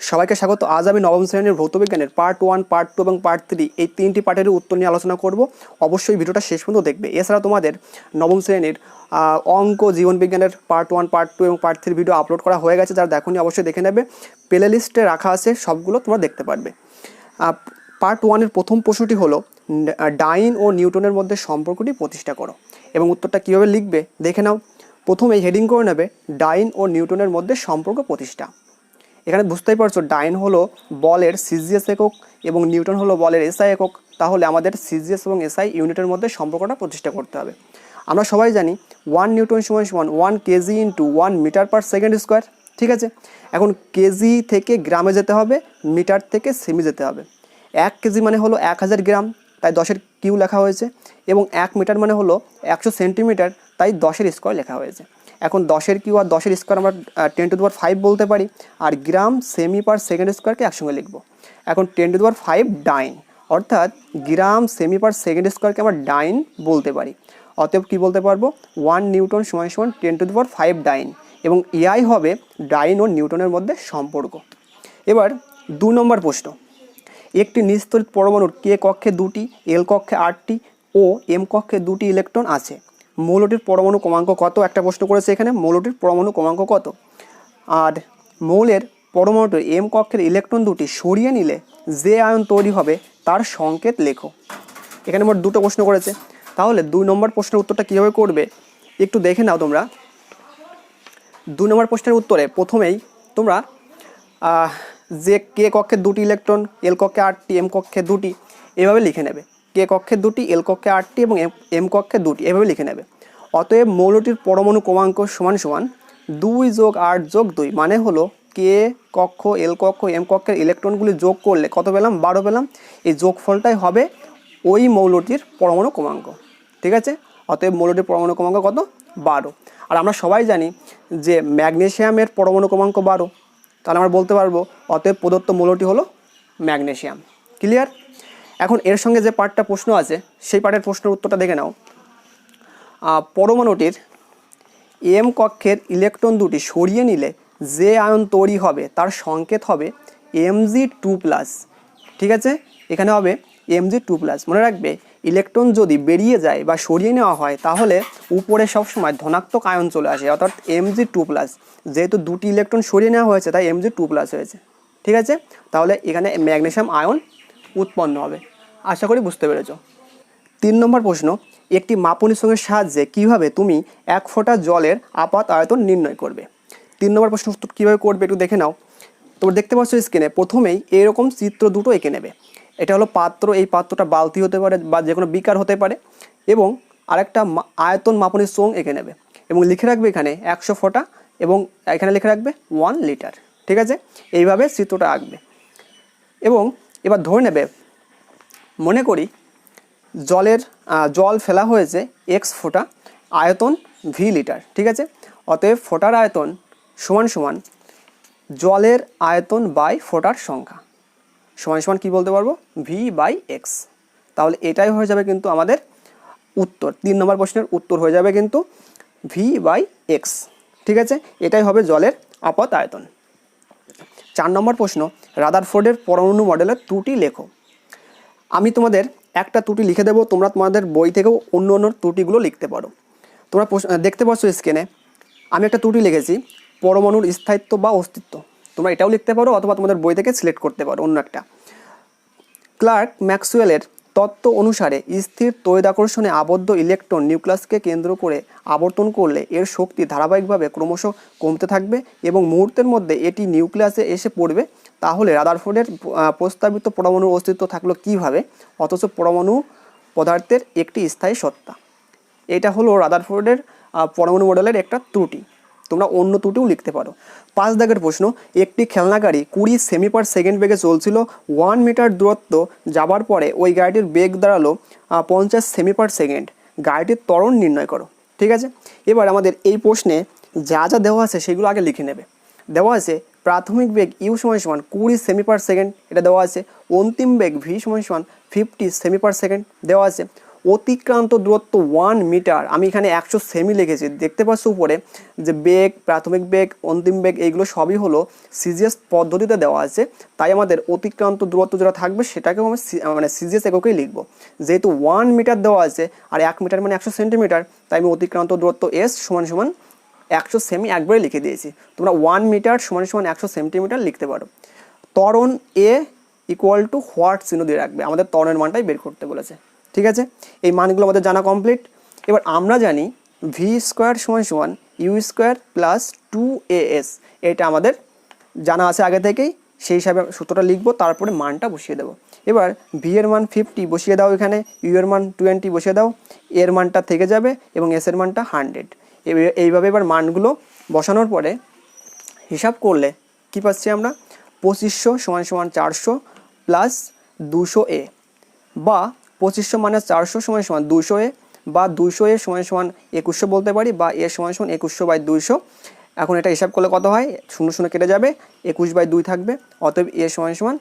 সবাইকে স্বাগত। আজ আমি নবম শ্রেণীর ভৌতবিজ্ঞানের পার্ট 1, পার্ট 2 এবং পার্ট 3 এই তিনটি পার্টের উত্তর নিয়ে আলোচনা করব। অবশ্যই ভিডিওটা শেষ পর্যন্ত দেখবে। এছাড়া তোমাদের নবম শ্রেণীর অঙ্ক জীবনবিজ্ঞানের পার্ট 1, পার্ট 2 এবং পার্ট 3 ভিডিও আপলোড করা হয়ে গেছে। যারা দেখোনি অবশ্যই দেখে নেবে, প্লে লিস্টে রাখা আছে, সবগুলো তোমরা দেখতে পারবে। পার্ট 1-এর প্রথম প্রশ্নটি হলো ডাইন ও নিউটনের মধ্যে সম্পর্কটি প্রতিষ্ঠা করো, এবং উত্তরটা কীভাবে লিখবে দেখে নাও। প্রথমেই হেডিং করে নেবে ডাইন ও নিউটনের মধ্যে সম্পর্ক প্রতিষ্ঠা। এখানে বুঝতেই পারছো ডাইন হলো বলের সিজিএস একক এবং নিউটন হলো বলের এসআই একক। তাহলে আমাদের সিজিএস এবং এসআই ইউনিটের মধ্যে সম্পর্কটা প্রতিষ্ঠা করতে হবে। আমরা সবাই জানি 1 নিউটন সমান 1 KG into 1 metre per second square. ঠিক আছে, এখন কেজি থেকে গ্রামে যেতে হবে, মিটার থেকে সেমি যেতে হবে। 1 কেজি মানে হলো 1000 গ্রাম, তাই 10-এর কিউ লেখা হয়েছে, এবং 1 মিটার মানে হলো 100 সেন্টিমিটার, তাই 10-এর স্কোয়ার লেখা হয়েছে। এখন 10-এর কিউ আর 10-এর স্কোয়ার আমরা 10⁵ বলতে পারি, আর গ্রাম সেমি পার সেকেন্ড স্কোয়ারকে একসঙ্গে লিখব। এখন 10⁵ ডাইন, অর্থাৎ গ্রাম সেমি পার সেকেন্ড স্কোয়ারকে আমরা ডাইন বলতে পারি। অতএব কী বলতে পারবো, 1 নিউটন সমান 10⁵ ডাইন, এবং এআই হবে ডাইন ও নিউটনের মধ্যে সম্পর্ক। এবার 2 নম্বর প্রশ্ন, একটি নিস্তরিত পরমাণুর কে কক্ষে 2টি, এল কক্ষে 8টি ও এম কক্ষে 2টি ইলেকট্রন আছে। মৌলটির পরমাণু ক্রমাঙ্ক কত? একটা প্রশ্ন করেছে এখানে, মৌলটির পরমাণু ক্রমাঙ্ক কত। আর মৌলের পরমাণুটির এম কক্ষের ইলেকট্রন 2টি সরিয়ে নিলে যে আয়ন তৈরি হবে তার সংকেত লেখো। এখানে মোট 2টো প্রশ্ন করেছে। তাহলে 2 নম্বর প্রশ্নের উত্তরটা কীভাবে করবে একটু দেখে নাও তোমরা। 2 নম্বর প্রশ্নের উত্তরে প্রথমেই তোমরা যে কে কক্ষে 2টি ইলেকট্রন, এল কক্ষে 8টি, এম কক্ষে 2টি, এভাবে লিখে নেবে। কে কক্ষে 2টি, এল কক্ষে 8টি এবং এম কক্ষে 2টি, এভাবে লিখে নেবে। অতএব মৌলটির পরমাণু ক্রমাঙ্ক সমান সমান 2 + 8 + 2, মানে হলো কে কক্ষ, এল কক্ষ, এম কক্ষের ইলেকট্রনগুলি যোগ করলে কত পেলাম? 12 পেলাম। এই যোগফলটাই হবে ওই মৌলটির পরমাণু ক্রমাঙ্ক। ঠিক আছে, অতএব মৌলটির পরমাণু ক্রমাঙ্ক কত? 12। আর আমরা সবাই জানি যে ম্যাগনেসিয়ামের পরমাণু ক্রমাঙ্ক 12, তাহলে আমরা বলতে পারবো অতএব প্রদত্ত মৌলটি হলো ম্যাগনেসিয়াম। ক্লিয়ার? এখন এর সঙ্গে যে পার্টটা প্রশ্ন আছে সেই পার্টের প্রশ্নের উত্তরটা দেখে নাও। পরমাণুটির এম কক্ষের ইলেকট্রন 2টি সরিয়ে নিলে যে আয়ন তৈরি হবে তার সংকেত হবে Mg2+। ঠিক আছে, এখানে হবে Mg2+। মনে রাখবে, ইলেকট্রন যদি বেরিয়ে যায় বা সরিয়ে নেওয়া হয় তাহলে উপরে সবসময় ধনাত্মক আয়ন চলে আসে, অর্থাৎ Mg2+। যেহেতু 2টি ইলেকট্রন সরিয়ে নেওয়া হয়েছে তাই Mg2+ হয়েছে। ঠিক আছে, তাহলে এখানে ম্যাগনেসিয়াম আয়ন উৎপন্ন হবে। আশা করি বুঝতে পেরেছ। 3 নম্বর প্রশ্ন, একটি মাপনী সঙ্গের সাহায্যে কিভাবে তুমি 1 ফোঁটা জলের আপাত আয়তন নির্ণয় করবে। 3 নম্বর প্রশ্ন উত্তর কীভাবে করবে একটু দেখে নাও। তোমরা দেখতে পাচ্ছ স্ক্রিনে, প্রথমেই এরকম চিত্র দুটো এঁকে নেবে। এটা হলো পাত্র, এই পাত্রটা বালতি হতে পারে বা যে কোনো বিকার হতে পারে, এবং আরেকটা আয়তন মাপনী চোঙ এঁকে নেবে এবং লিখে রাখবে এখানে 100 ফোঁটা এবং এখানে লিখে রাখবে 1 লিটার। ঠিক আছে, এইভাবে চিত্রটা আঁকবে। এবং এবার ধরে নেবে, মনে করি জল ফেলা হয়েছে x ফোঁটা, আয়তন v লিটার। ঠিক আছে, অতএব ফোঁটার আয়তন সমান সমান জলের আয়তন বাই ফোঁটার সংখ্যা সমান সমান কী বলতে পারবো? v/x। তাহলে এটাই হয়ে যাবে কিন্তু আমাদের উত্তর। 3 নম্বর প্রশ্নের উত্তর হয়ে যাবে কিন্তু v/x। ঠিক আছে, এটাই হবে জলের আপাত আয়তন। 4 নম্বর প্রশ্ন, রাদারফোর্ডের পরমাণু মডেলের ত্রুটি লেখো। আমি তোমাদের একটা ত্রুটি লিখে দেবো, তোমরা তোমাদের বই থেকেও অন্য অন্য ত্রুটিগুলো লিখতে পারো। তোমরা দেখতে পাচ্ছ স্ক্রিনে আমি একটা ত্রুটি লিখেছি, পরমাণুর স্থায়িত্ব বা অস্তিত্ব। তোমরা এটাও লিখতে পারো অথবা তোমাদের বই থেকে সিলেক্ট করতে পারো অন্য একটা। ক্লার্ক ম্যাক্সওয়েলের তত্ত্ব অনুসারে স্থির তড়িৎাকর্ষণে আবদ্ধ ইলেকট্রন নিউক্লিয়াসকে কেন্দ্র করে আবর্তন করলে এর শক্তি ধারাবাহিকভাবে ক্রমশ কমতে থাকবে এবং মুহূর্তের মধ্যে এটি নিউক্লিয়াসে এসে পড়বে। তাহলে রাদারফোর্ডের প্রস্তাবিত পরমাণুর অস্তিত্ব থাকলো কিভাবে, অথচ পরমাণু পদার্থের একটি স্থায়ী সত্তা। এটা হলো রাদারফোর্ডের পরমাণু মডেলের একটা ত্রুটি। তোমরা অন্য ত্রুটিও লিখতে পারো। 5 দাগের প্রশ্ন, একটি খেলনা গাড়ি 20 সেমি/সেকেন্ড বেগে চলছিল। 1 মিটার দূরত্ব যাবার পরে ওই গাড়িটির বেগ দাঁড়ালো 50 সেমি/সেকেন্ড। গাড়িটির ত্বরণ নির্ণয় করো। ঠিক আছে, এবার আমাদের এই প্রশ্নে যা যা দেওয়া আছে সেগুলো আগে লিখে নেবে। দেওয়া আছে প্রাথমিক বেগ u = 20 সেমি/সেকেন্ড, এটা দেওয়া আছে। অন্তিম বেগ v = 50 সেমি/সেকেন্ড দেওয়া আছে। অতিক্রান্ত দূরত্ব 1 মিটার, আমি এখানে 100 সেমি লিখেছি, দেখতে পাচ্ছ উপরে যে বেগ, প্রাথমিক বেগ, অন্তিম বেগ এইগুলো সবই হলো সিজিএস পদ্ধতিতে দেওয়া আছে। তাই আমাদের অতিক্রান্ত দূরত্ব যেটা থাকবে সেটাকেও আমি মানে সিজিএস এককেই লিখবো। যেহেতু 1 মিটার দেওয়া আছে আর 1 মিটার মানে 100 সেন্টিমিটার, তাই আমি অতিক্রান্ত দূরত্ব এস সমান সমান 100 সেমি একবারে লিখে দিয়েছি। তোমরা 1 মিটার সমান সমান 100 সেন্টিমিটার লিখতে পারো। ত্বরণ এ ইকুয়াল টু হোয়াট চিহ্ন দিয়ে রাখবে, আমাদের ত্বরণের মানটাই বের করতে বলেছে। ঠিক আছে, এই মানগুলো আমাদের জানা কমপ্লিট। এবার আমরা জানি ভি স্কোয়ার সমান সমান ইউ স্কোয়ার প্লাস 2as, এটা আমাদের জানা আছে আগে থেকেই, সেই হিসাবে সূত্রটা লিখবো, তারপরে মানটা বসিয়ে দেবো। এবার ভি এর মান 50 বসিয়ে দাও, এখানে ইউ এর মান 20 বসিয়ে দাও, এর মানটা থেকে যাবে এবং এস এর মানটা 100। এইভাবে এবার মানগুলো বসানোর পরে হিসাব করলে কি পাচ্ছি আমরা, 2500 সমান সমান 400 প্লাস 200a, বা 2500 মাইনাস 400 সমান সমান 200a, বা 200a সমান সমান 2100 বলতে পারি, বা এ সমান সমান 2100/200। এখন এটা হিসাব করলে কত হয়, 0 0 কেটে যাবে, 21/2 থাকবে, অতএব এ সমান সমান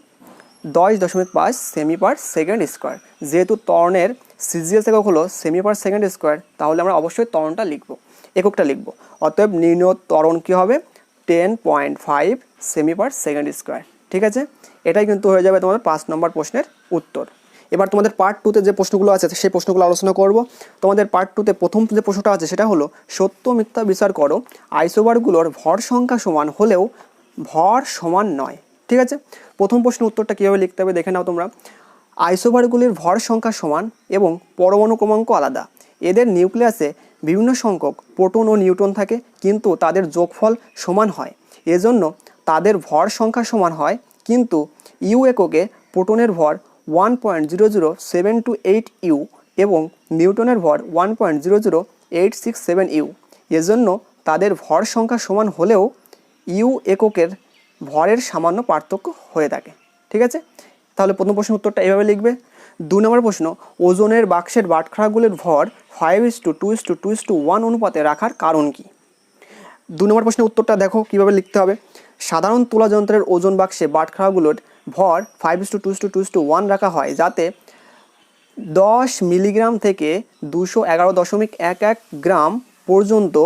10.5 সেমি পার সেকেন্ড স্কোয়ার। যেহেতু ত্বরণের সিজিএস একক হলো সেমি পার সেকেন্ড স্কোয়ার, তাহলে আমরা অবশ্যই ত্বরণটা লিখবো, এককটা লিখবো। অতএব নির্ণয় ত্বরণ কী হবে, 10.5 সেমি পার সেকেন্ড স্কোয়ার। ঠিক আছে, এটাই কিন্তু হয়ে যাবে তোমাদের 5 নম্বর প্রশ্নের উত্তর। এবার তোমাদের পার্ট 2তে যে প্রশ্নগুলো আছে সেই প্রশ্নগুলো আলোচনা করব। তোমাদের পার্ট 2তে প্রথম যে প্রশ্নটা আছে সেটা হলো সত্য মিথ্যা বিচার করো, আইসোবারগুলোর ভর সংখ্যা সমান হলেও ভর সমান নয়। ঠিক আছে, প্রথম প্রশ্নের উত্তরটা কীভাবে লিখতে হবে দেখে নাও তোমরা। আইসোবারগুলির ভর সংখ্যা সমান এবং পরমাণু ক্রমাঙ্ক আলাদা। এদের নিউক্লিয়াসে বিভিন্ন সংখ্যক প্রোটন ও নিউট্রন থাকে, কিন্তু তাদের যোগফল সমান হয়, এজন্য তাদের ভর সংখ্যা সমান হয়। কিন্তু ইউ এককে প্রোটনের ভর 1.00728 ইউ এবং নিউটনের ভর 1.00867 ইউ, এজন্য তাদের ভর সংখ্যা সমান হলেও ইউ এককের ভরের সামান্য পার্থক্য হয়ে থাকে। ঠিক আছে, তাহলে প্রথম প্রশ্নের উত্তরটা এভাবে লিখবে। 2 নম্বর প্রশ্ন, ওজনের বাক্সের বাটখারাগুলির ভর 5:2:2:1 অনুপাতে রাখার কারণ কি? 2 নম্বর প্রশ্নের উত্তরটা দেখো কীভাবে লিখতে হবে। সাধারণ তুলা যন্ত্রের ওজন বাক্সে বাটখারাগুলোর ভর 5:2:2:1 রাখা হয়, যাতে 10 মিলিগ্রাম থেকে 211.11 গ্রাম পর্যন্ত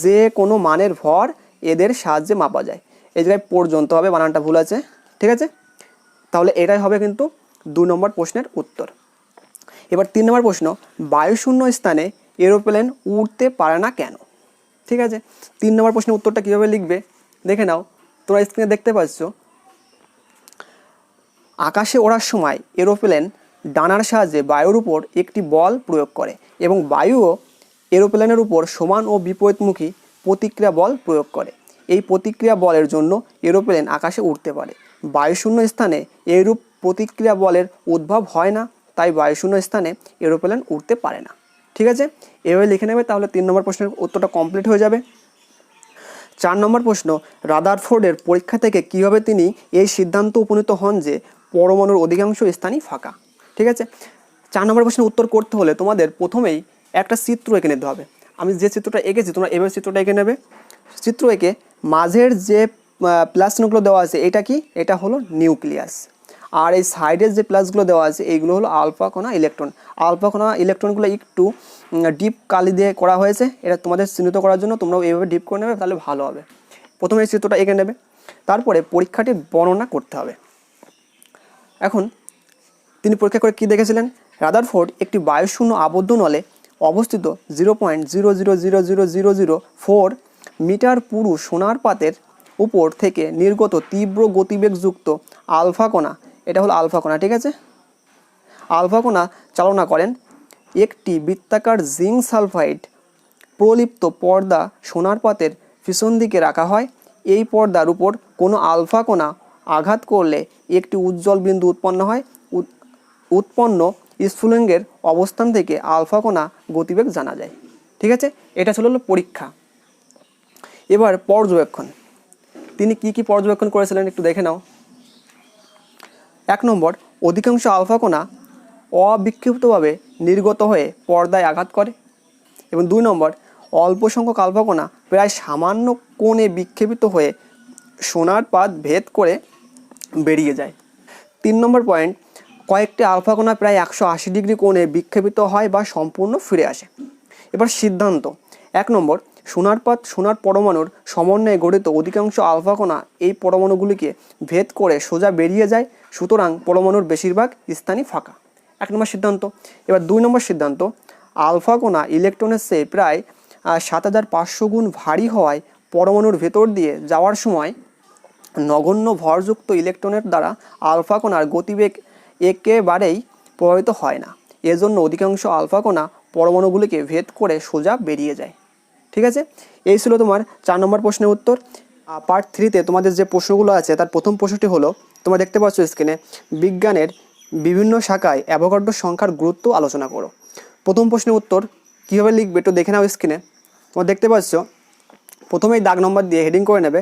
যে কোনো মানের ভর এদের সাহায্যে মাপা যায়। এই জায়গায় পর্যন্ত হবে, বানানটা ভুল আছে। ঠিক আছে, তাহলে এটাই হবে কিন্তু 2 নম্বর প্রশ্নের উত্তর। এবার 3 নম্বর প্রশ্ন, বায়ুশূন্য স্থানে এরোপ্লেন উড়তে পারে না কেন? ঠিক আছে, 3 নম্বর প্রশ্নের উত্তরটা কীভাবে লিখবে দেখে নাও, তোমরা স্ক্রিনে দেখতে পাচ্ছ। আকাশে ওড়ার সময় এরোপ্লেন ডানার সাহায্যে বায়ুর উপর একটি বল প্রয়োগ করে এবং বায়ুও এরোপ্লেনের উপর সমান ও বিপরীতমুখী প্রতিক্রিয়া বল প্রয়োগ করে। এই প্রতিক্রিয়া বলের জন্য এরোপ্লেন আকাশে উড়তে পারে। বায়ুশূন্য স্থানে এইরূপ প্রতিক্রিয়া বলের উদ্ভব হয় না, তাই বায়ুশূন্য স্থানে এরোপ্লেন উড়তে পারে না। ঠিক আছে, এভাবে লিখে নেবে, তাহলে 3 নম্বর প্রশ্নের উত্তরটা কমপ্লিট হয়ে যাবে। 4 নম্বর প্রশ্ন, রাদারফোর্ডের পরীক্ষা থেকে কীভাবে তিনি এই সিদ্ধান্ত উপনীত হন যে পরমাণুর অধিকাংশ স্থানই ফাঁকা? ঠিক আছে, 4 নম্বর প্রশ্নের উত্তর করতে হলে তোমাদের প্রথমেই একটা চিত্র এঁকে নিতে হবে। আমি যে চিত্রটা এঁকেছি তোমরা এভাবে চিত্রটা এঁকে নেবে। চিত্র এঁকে মাঝের যে প্লাস চিহ্নগুলো দেওয়া আছে এটা কি, এটা হলো নিউক্লিয়াস, আর এই সাইডের যে প্লাসগুলো দেওয়া আছে এইগুলো হলো আলফা কণা ইলেকট্রন। আলফা কণা ইলেকট্রনগুলো একটু ডিপ কালি দিয়ে করা হয়েছে, এটা তোমাদের চিহ্নিত করার জন্য তোমরাও এইভাবে ডিপ করে নেবে, তাহলে ভালো হবে। প্রথমে এই চিত্রটা এঁকে নেবে, তারপরে পরীক্ষাটি বর্ণনা করতে হবে। এখন তিনি পরীক্ষা করে কি দেখেছিলেন, রাদারফোর্ড একটি বায়ুশূন্য আবদ্ধ নলে অবস্থিত 0.0000004 মিটার পুরু সোনার পাতের উপর থেকে নির্গত তীব্র গতিবেগযুক্ত আলফা কণা, এটা হলো আলফা কণা। ঠিক আছে, আলফা কণা চালনা করেন। একটি বৃত্তাকার জিঙ্ক সালফাইড প্রলিপ্ত পর্দা সোনার পাতের পিছন দিকে রাখা হয়। এই পর্দার উপর কোনো আলফা কণা আঘাত করলে একটি উজ্জ্বল বিন্দু উৎপন্ন হয়। উৎপন্ন স্ফুলিঙ্গের অবস্থান থেকে আলফা কণা গতিবেগ জানা যায়। ঠিক আছে, এটা ছিল পরীক্ষা। এবার পর্যবেক্ষণ, তিনি কি কি পর্যবেক্ষণ করেছিলেন একটু দেখে নাও। 1 নম্বর, অধিকাংশ আলফা কণা অবিক্ষিপ্তভাবে নির্গত হয়ে পর্দায় আঘাত করে। এবং 2 নম্বর, অল্প সংখ্যক আলফা কণা প্রায় সামান্য কোণে বিক্ষেপিত হয়ে সোনার পাত ভেদ করে বেরিয়ে যায়। 3 নম্বর পয়েন্ট, কয়েকটি আলফা কণা প্রায় 180 ডিগ্রি কোণে বিক্ষেপিত হয় বা সম্পূর্ণ ফিরে আসে। এবার সিদ্ধান্ত 1 নম্বর, সোনার পরমাণুর সমন্বয়ে গঠিত অধিকাংশ আলফা কণা এই পরমাণুগুলিকে ভেদ করে সোজা বেরিয়ে যায়, সুতরাং পরমাণুর বেশিরভাগ স্থানই ফাঁকা। 1 নম্বর সিদ্ধান্ত। এবার 2 নম্বর সিদ্ধান্ত, আলফা কণা ইলেকট্রনের চেয়ে প্রায় 7500 গুণ ভারী হওয়ায় পরমাণুর ভেতর দিয়ে যাওয়ার সময় নগণ্য ভরযুক্ত ইলেকট্রনের দ্বারা আলফা কণার গতিবেগ একেবারেই প্রভাবিত হয় না। এজন্য অধিকাংশ আলফা কণা পরমাণুগুলিকে ভেদ করে সোজা বেরিয়ে যায়। ঠিক আছে, এই ছিল তোমার 4 নম্বর প্রশ্নের উত্তর। পার্ট 3তে তোমাদের যে প্রশ্নগুলো আছে তার প্রথম প্রশ্নটি হলো, তোমরা দেখতে পাচ্ছ স্ক্রিনে, বিজ্ঞানের বিভিন্ন শাখায় অ্যাভোগাড্রো সংখ্যার গুরুত্ব আলোচনা করো। প্রথম প্রশ্নের উত্তর কীভাবে লিখবে একটু দেখে নাও স্ক্রিনে। তোমরা দেখতে পাচ্ছ প্রথমেই দাগ নম্বর দিয়ে হেডিং করে নেবে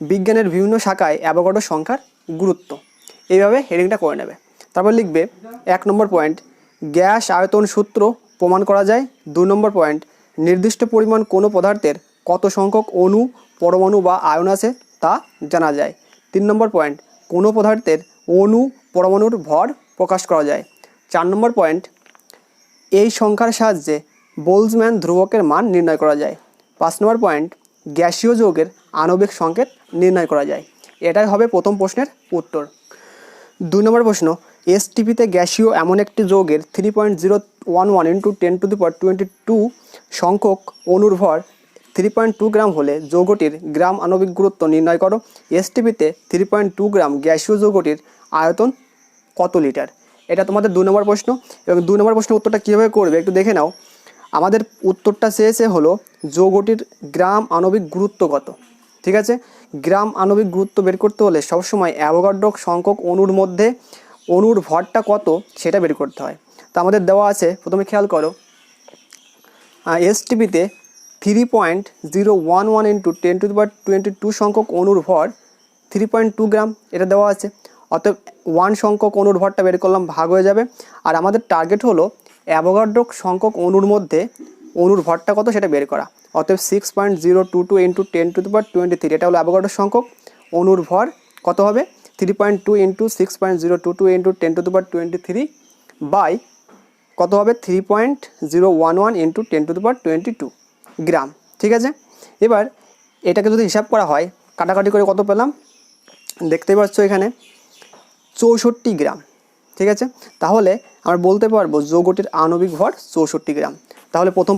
বিজ্ঞানের বিভিন্ন শাখায় অ্যাভোগাড্রো সংখ্যার গুরুত্ব, এইভাবে হেডিংটা করে নেবে। তারপর লিখবে 1 নম্বর পয়েন্ট, গ্যাস আয়তন সূত্র প্রমাণ করা যায়। 2 নম্বর পয়েন্ট, নির্দিষ্ট পরিমাণ কোনো পদার্থের কত সংখ্যক অণু, পরমাণু বা আয়ন আছে তা জানা যায়। 3 নম্বর পয়েন্ট, কোনো পদার্থের অণু, পরমাণুর ভর প্রকাশ করা যায়। 4 নম্বর পয়েন্ট, এই সংখ্যার সাহায্যে বোলজম্যান ধ্রুবকের মান নির্ণয় করা যায়। 5 নম্বর পয়েন্ট, গ্যাসীয় যৌগের আণবিক সংকেত নির্ণয় করা যায়। এটাই হবে প্রথম প্রশ্নের উত্তর। 2 নম্বর প্রশ্ন, এসটিপিতে গ্যাসীয় এমন একটি যৌগের 3.011 × 1022 সংখ্যক অণুর ভর 3.2 গ্রাম হলে যৌগটির গ্রাম আণবিক গুরুত্ব নির্ণয় করো। এসটিপিতে 3.2 গ্রাম গ্যাসীয় যৌগটির আয়তন কত লিটার? এটা তোমাদের 2 নম্বর প্রশ্ন। এবং 2 নম্বর প্রশ্নের উত্তরটা কীভাবে করবে একটু দেখে নাও। আমাদের উত্তরটা চেয়েছে হলো যৌগটির গ্রাম আণবিক গুরুত্ব কত। ঠিক আছে, গ্রাম আণবিক গুরুত্ব বের করতে হলে সবসময় অ্যাভোগাড্রো সংখ্যক অণুর মধ্যে অণুর ভরটা কত সেটা বের করতে হয়। তা আমাদের দেওয়া আছে, প্রথমে খেয়াল করো, এসটিপিতে 3.011 × 1022 সংখ্যক অণুর ভর 3.2 গ্রাম, এটা দেওয়া আছে। অতএব 1 সংখ্যক অণুর ভরটা বের করলাম, ভাগ হয়ে যাবে। আর আমাদের টার্গেট হলো অ্যাভোগাড্রো সংখ্যক অণুর মধ্যে অণুর ভরটা কত সেটা বের করা। অতএব 6.022 × 1023, এটা হলো অ্যাভোগাড্রো সংখ্যক অণুর ভর কত হবে 3.2 × 6.022 × 1023 বাই কত হবে 3.011 × 1022 গ্রাম। ঠিক আছে, এবার এটাকে যদি হিসাব করা হয় কাটাকাটি করে কত পেলাম দেখতেই পাচ্ছ এখানে 64 গ্রাম। ঠিক আছে, তাহলে আমরা বলতে পারবো যৌগটির আণবিক ভর 64 গ্রাম। তাহলে প্রথম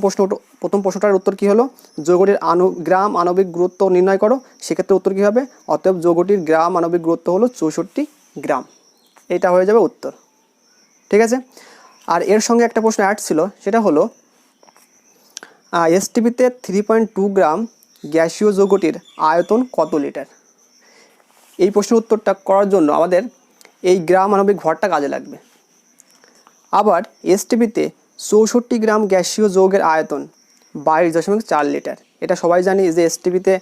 প্রশ্নটার উত্তর কী হলো, যৌগটির গ্রাম আণবিক গুরুত্ব নির্ণয় করো। সেক্ষেত্রে উত্তর কী হবে, অতএব যৌগটির গ্রাম আণবিক গুরুত্ব হলো 64 গ্রাম। এটা হয়ে যাবে উত্তর। ঠিক আছে, আর এর সঙ্গে একটা প্রশ্ন অ্যাড ছিল, সেটা হলো এসটিপিতে 3.2 গ্রাম গ্যাসীয় যৌগটির আয়তন কত লিটার। এই প্রশ্নের উত্তরটা করার জন্য আমাদের এই গ্রাম আণবিক ভরটা কাজে লাগবে। আবার এসটিপিতে 64 গ্রাম গ্যাসীয় যৌগের আয়তন 22.4 লিটার। এটা সবাই জানি যে এসটিপিতে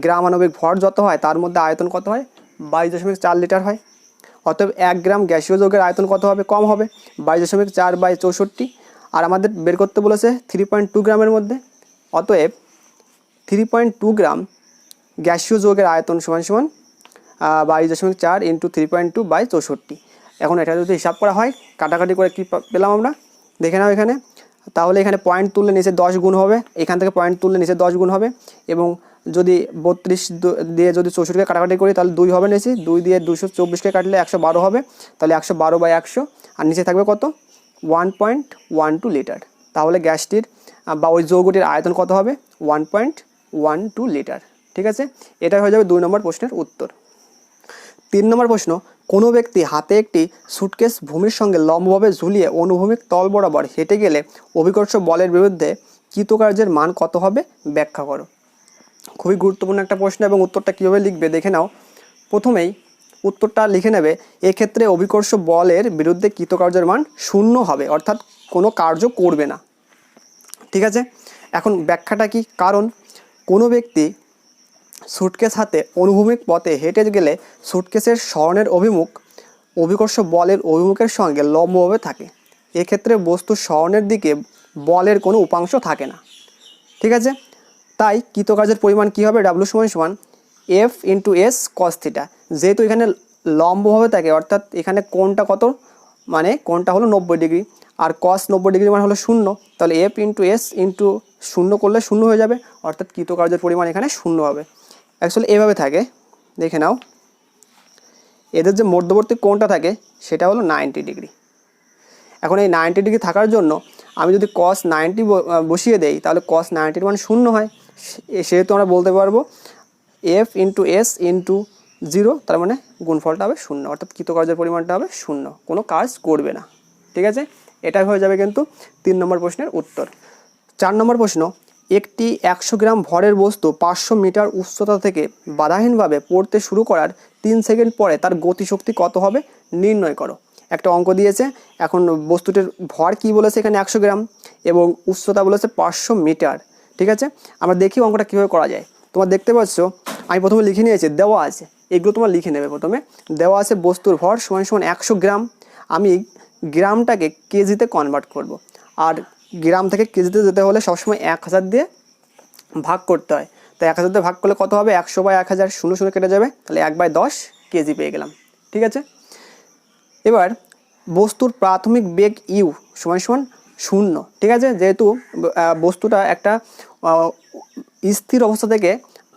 গ্রাম আণবিক ভর যত হয় তার মধ্যে আয়তন কত হয় 22.4 লিটার হয়। অতএব 1 গ্রাম গ্যাসীয় যৌগের আয়তন কত হবে, কম হবে, 22.4 / 64। আর আমাদের বের করতে বলেছে 3.2 গ্রামের মধ্যে। অতএব 3.2 গ্রাম গ্যাসীয় যৌগের আয়তন সমান 22.4 × 3.2 / 64। এখন এটা যদি হিসাব করা হয় কাটাকাটি করে কী পেলাম আমরা দেখে নাও এখানে। তাহলে এখানে পয়েন্ট তুললে নিচে 10 গুণ হবে, এখান থেকে পয়েন্ট তুললে নিচে 10 গুণ হবে। এবং যদি 32 দিয়ে যদি 64কে কাটাকাটি করি তাহলে 2 হবে নিচে, 2 দিয়ে 224কে কাটলে 112 হবে, তাহলে 112/100। আর নিচে থাকবে কত 1.12 লিটার। তাহলে গ্যাসটির বা ওই যৌগটির আয়তন কত হবে 1.12 লিটার। ঠিক আছে, এটা হয়ে যাবে 2 নম্বর প্রশ্নের উত্তর। 3 নম্বর প্রশ্ন, কোনো ব্যক্তি হাতে একটি সুটকেস ভূমির সঙ্গে লম্বভাবে ঝুলিয়ে অনুভূমিক তল বরাবর হেঁটে গেলে অভিকর্ষ বলের বিরুদ্ধে কৃতকার্যের মান কত হবে ব্যাখ্যা করো। খুবই গুরুত্বপূর্ণ একটা প্রশ্ন এবং উত্তরটা কীভাবে লিখবে দেখে নাও। প্রথমেই উত্তরটা লিখে নেবে, এক্ষেত্রে অভিকর্ষ বলের বিরুদ্ধে কৃতকার্যের মান 0 হবে, অর্থাৎ কোনো কার্য করবে না। ঠিক আছে, এখন ব্যাখ্যাটা কি, কারণ কোনো ব্যক্তি সুটকেস হাতে অনুভূমিক পথে হেঁটে গেলে সুটকেসের সরণের অভিমুখ অভিকর্ষ বলের অভিমুখের সঙ্গে লম্বভাবে থাকে। এক্ষেত্রে বস্তুর সরণের দিকে বলের কোনো উপাংশ থাকে না। ঠিক আছে, তাই কৃতকার্যের পরিমাণ কী হবে, W = F × S cos θ। যেহেতু এখানে লম্বভাবে থাকে অর্থাৎ এখানে কোণটা কত মানে কোণটা হলো 90 ডিগ্রি, আর কস 90 ডিগ্রি মানে হলো শূন্য, তাহলে এফ ইন্টু এস ইন্টু শূন্য করলে শূন্য হয়ে যাবে, অর্থাৎ কৃতকার্যের পরিমাণ এখানে শূন্য হবে। অ্যাকচুয়ালি এভাবে থাকে, দেখে নাও, এদের যে মধ্যবর্তী কোণটা থাকে সেটা হলো 90 ডিগ্রি। এখন এই 90 ডিগ্রি থাকার জন্য আমি যদি কস 90 বসিয়ে দেই তাহলে কস 90 মান শূন্য হয়, সেহেতু আমরা বলতে পারবো এফ ইন্টু এস ইন্টু 0, তার মানে গুণফলটা হবে শূন্য, অর্থাৎ কৃতকার্যের পরিমাণটা হবে শূন্য, কোনো কাজ করবে না। ঠিক আছে, এটাই হয়ে যাবে কিন্তু 3 নম্বর প্রশ্নের উত্তর। 4 নম্বর প্রশ্ন, একটি 100 গ্রাম ভরের বস্তু 500 মিটার উচ্চতা থেকে বাধাহীনভাবে পড়তে শুরু করার 3 সেকেন্ড পরে তার গতিশক্তি কত হবে নির্ণয় করো। একটা অঙ্ক দিয়েছে, এখন বস্তুটির ভর কি বলেছে এখানে 100 গ্রাম এবং উচ্চতা বলেছে 500 মিটার। ঠিক আছে, আমরা দেখি অঙ্কটা কীভাবে করা যায়। তোমার দেখতে পাচ্ছ আমি প্রথমে লিখে নিয়েছি, দেওয়া আছে, এগুলো তোমার লিখে নেবে। প্রথমে দেওয়া আছে বস্তুর ভর সমান সমান 100 গ্রাম, আমি গ্রামটাকে কেজিতে কনভার্ট করব, আর গ্রাম থেকে কেজিতে যেতে হলে সবসময় 1000 দিয়ে ভাগ করতে হয়। তো 1000 দিয়ে ভাগ করলে কত হবে, 100/1000, শূন্য শূন্য কেটে যাবে, তাহলে 1/10 কেজি পেয়ে গেলাম। ঠিক আছে, এবার বস্তুর প্রাথমিক বেগ ইউ সমান সমান 0। ঠিক আছে, যেহেতু বস্তুটা একটা স্থির অবস্থা থেকে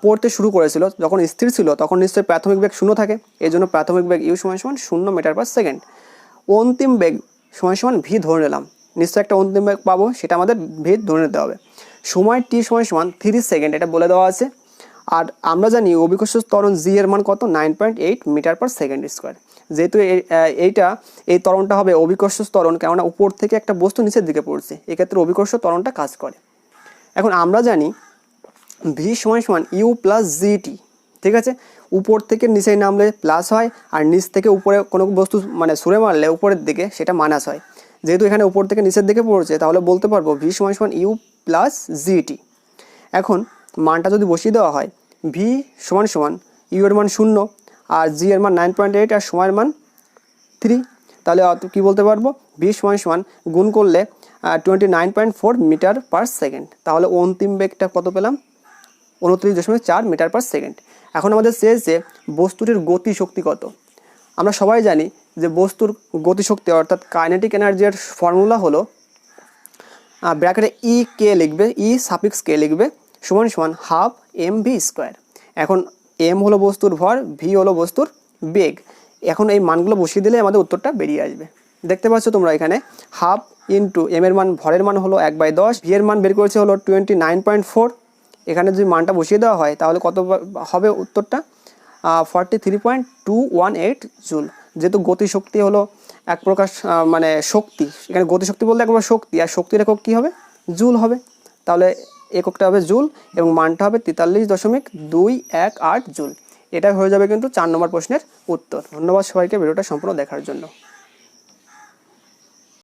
পড়তে শুরু করেছিল, যখন স্থির ছিল তখন নিশ্চয়ই প্রাথমিক বেগ 0 থাকে, এই জন্য প্রাথমিক বেগ ইউ সমান সমান 0 মিটার পার সেকেন্ড। অন্তিম বেগ সমান সমান ভি ধরে নিলাম, নিশ্চয়ই একটা অন্তিম বেগ পাবো, সেটা আমাদের ভি ধরে নিতে হবে। সময় টি সমান সমান 3 সেকেন্ড, এটা বলে দেওয়া আছে। আর আমরা জানি অভিকর্ষ ত্বরণ জি এর মান কত, 9.8 মিটার পার সেকেন্ড স্কোয়ার। যেহেতু এই ত্বরণটা হবে অভিকর্ষ ত্বরণ, কেননা উপর থেকে একটা বস্তু নিচের দিকে পড়ছে, এক্ষেত্রে অভিকর্ষ ত্বরণটা কাজ করে। এখন আমরা জানি ভি সমান সমান ইউ প্লাস জিটি। ঠিক আছে, উপর থেকে নিচে নামলে প্লাস হয়, আর নিচ থেকে উপরে কোনো বস্তু মানে ছুঁড়ে মারলে উপরের দিকে সেটা মাইনাস হয়। যেহেতু এখানে উপর থেকে নিচের দিকে পড়ছে, তাহলে বলতে পারবো ভি সমান সমান ইউ প্লাস জিটি। এখন মানটা যদি বসিয়ে দেওয়া হয়, ভি সমান সমান ইউ এর মান 0, আর জি এর মান 9.8, আর সময়ের মান 3, তাহলে কী বলতে পারবো, ভি সমান সমান গুণ করলে 29.4 মিটার পার সেকেন্ড। তাহলে অন্তিম বেগটা কত পেলাম, 29.4 মিটার পার সেকেন্ড। এখন আমাদের চেয়েছে বস্তুটির গতিশক্তি কত। আমরা সবাই জানি যে বস্তুর গতিশক্তি অর্থাৎ কাইনেটিক এনার্জির ফর্মুলা হলো ব্র্যাকেটে ই কে লিখবে, ই সাফিক্স কে লিখবে, সমান সমান হাফ এম ভি স্কোয়ার। এখন এম হলো বস্তুর ভর, ভি হলো বস্তুর বেগ। এখন এই মানগুলো বসিয়ে দিলে আমাদের উত্তরটা বেরিয়ে আসবে। দেখতে পাচ্ছ তোমরা এখানে হাফ ইন্টু এম এর মান, ভরের মান হলো 1/10, ভি এর মান বের করেছে হলো 29.4। এখানে যদি মানটা বসিয়ে দেওয়া হয় তাহলে কত হবে উত্তরটা, 43.218 জুল। যেহেতু গতিশক্তি হলো এক প্রকার মানে শক্তি, এখানে গতিশক্তি বলতে একবার শক্তি, আর শক্তির একক কী হবে, জুল হবে, তাহলে এককটা হবে জুল এবং মানটা হবে 43.218 জুল। এটা হয়ে যাবে কিন্তু 4 নম্বর প্রশ্নের উত্তর। ধন্যবাদ সবাইকে ভিডিওটা সম্পূর্ণ দেখার জন্য।